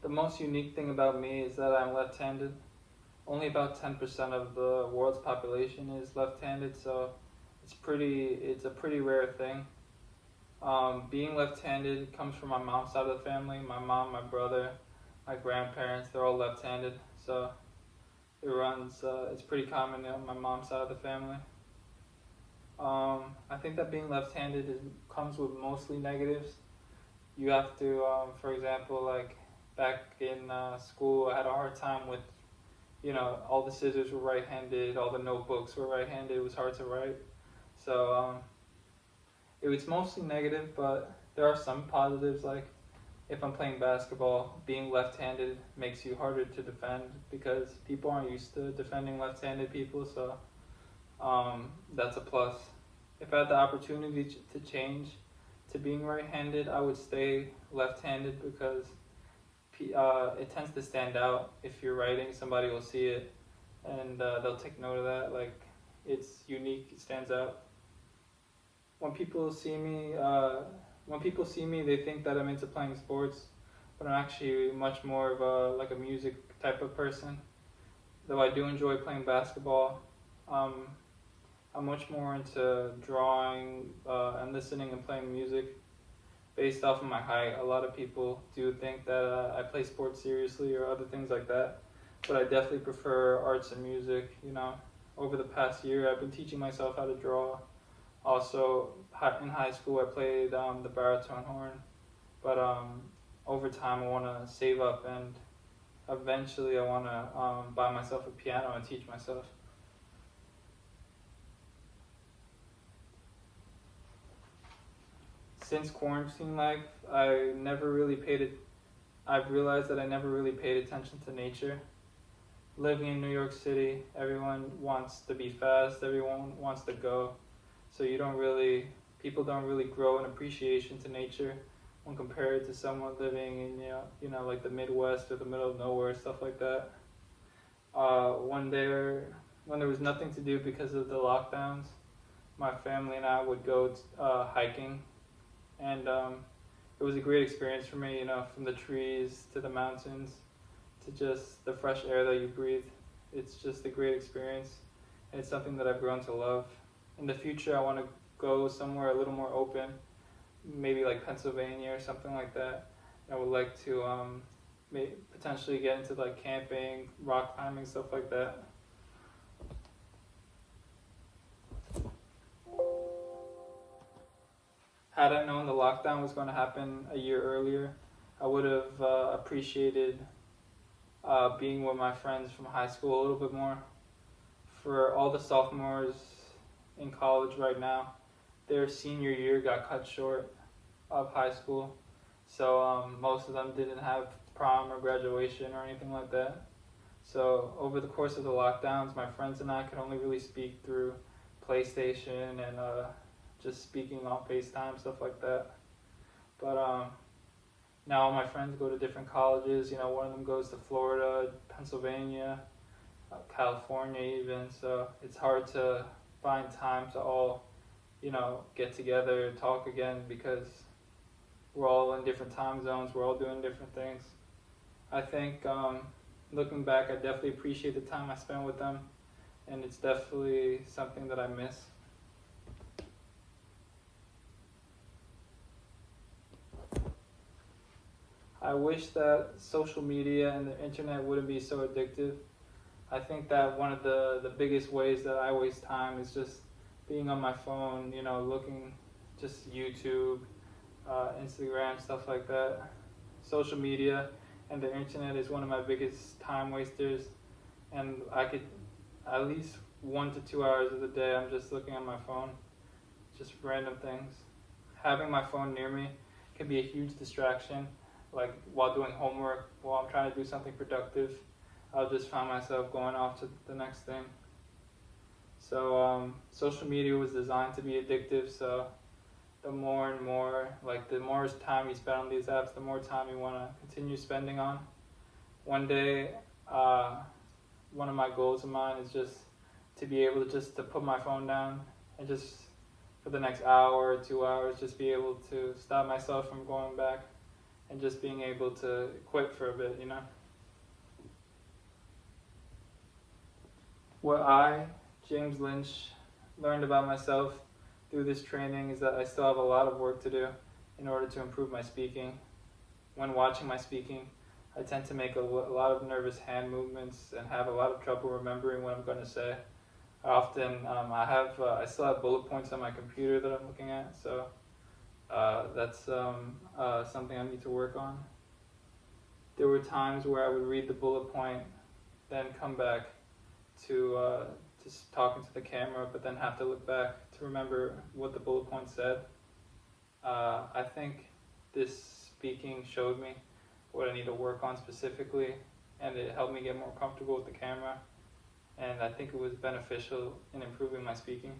The most unique thing about me is that I'm left-handed. Only about 10% of the world's population is left-handed, so it's a pretty rare thing. Being left-handed comes from my mom's side of the family. My mom, my brother, my grandparents, they're all left-handed, so it's pretty common on my mom's side of the family. I think that being left-handed comes with mostly negatives. You have to, for example, like back in school, I had a hard time with, all the scissors were right-handed, all the notebooks were right-handed. It was hard to write. So it was mostly negative, but there are some positives. Like if I'm playing basketball, being left-handed makes you harder to defend because people aren't used to defending left-handed people. So that's a plus. If I had the opportunity to change to being right-handed, I would stay left-handed because it tends to stand out. If you're writing, somebody will see it and they'll take note of that. Like it's unique, it stands out. When people see me, they think that I'm into playing sports, but I'm actually much more of a music type of person. Though I do enjoy playing basketball, I'm much more into drawing and listening and playing music based off of my height. A lot of people do think that I play sports seriously or other things like that, but I definitely prefer arts and music. Over the past year, I've been teaching myself how to draw. Also, in high school, I played the baritone horn, but over time, I want to save up and eventually, I want to buy myself a piano and teach myself. Since quarantine life, I've realized that I never really paid attention to nature. Living in New York City, everyone wants to be fast, everyone wants to go. So people don't really grow an appreciation to nature when compared to someone living in, like the Midwest or the middle of nowhere, stuff like that. When there was nothing to do because of the lockdowns, my family and I would go hiking, and it was a great experience for me. From the trees to the mountains to just the fresh air that you breathe. It's just a great experience, and it's something that I've grown to love. In the future, I want to go somewhere a little more open, maybe like Pennsylvania or something like that. I would like to potentially get into like camping, rock climbing, stuff like that. Had I known the lockdown was going to happen a year earlier, I would have appreciated being with my friends from high school a little bit more. For all the sophomores in college right now, their senior year got cut short of high school, so most of them didn't have prom or graduation or anything like that. So over the course of the lockdowns, my friends and I could only really speak through PlayStation and just speaking on FaceTime, stuff like that. But now all my friends go to different colleges. One of them goes to Florida, Pennsylvania, California even. So it's hard to find time to all, get together, talk again because we're all in different time zones. We're all doing different things. I think looking back, I definitely appreciate the time I spent with them, and it's definitely something that I miss. I wish that social media and the internet wouldn't be so addictive. I think that one of the biggest ways that I waste time is just being on my phone, looking just YouTube, Instagram, stuff like that. Social media and the internet is one of my biggest time wasters, and I could at least 1 to 2 hours of the day I'm just looking at my phone, just random things. Having my phone near me can be a huge distraction. Like while doing homework, while I'm trying to do something productive, I'll just find myself going off to the next thing. So social media was designed to be addictive, so the more and more, like the more time you spend on these apps, the more time you want to continue spending on. One day, one of my goals of mine is just to be able to put my phone down and just for the next hour or 2 hours, just be able to stop myself from going back and just being able to quit for a bit, you know. What I, James Lynch, learned about myself through this training is that I still have a lot of work to do in order to improve my speaking. When watching my speaking, I tend to make a lot of nervous hand movements and have a lot of trouble remembering what I'm going to say. I still have bullet points on my computer that I'm looking at, so that's something I need to work on. There were times where I would read the bullet point, then come back to just talking to the camera, but then have to look back to remember what the bullet point said. I think this speaking showed me what I need to work on specifically, and it helped me get more comfortable with the camera, and I think it was beneficial in improving my speaking.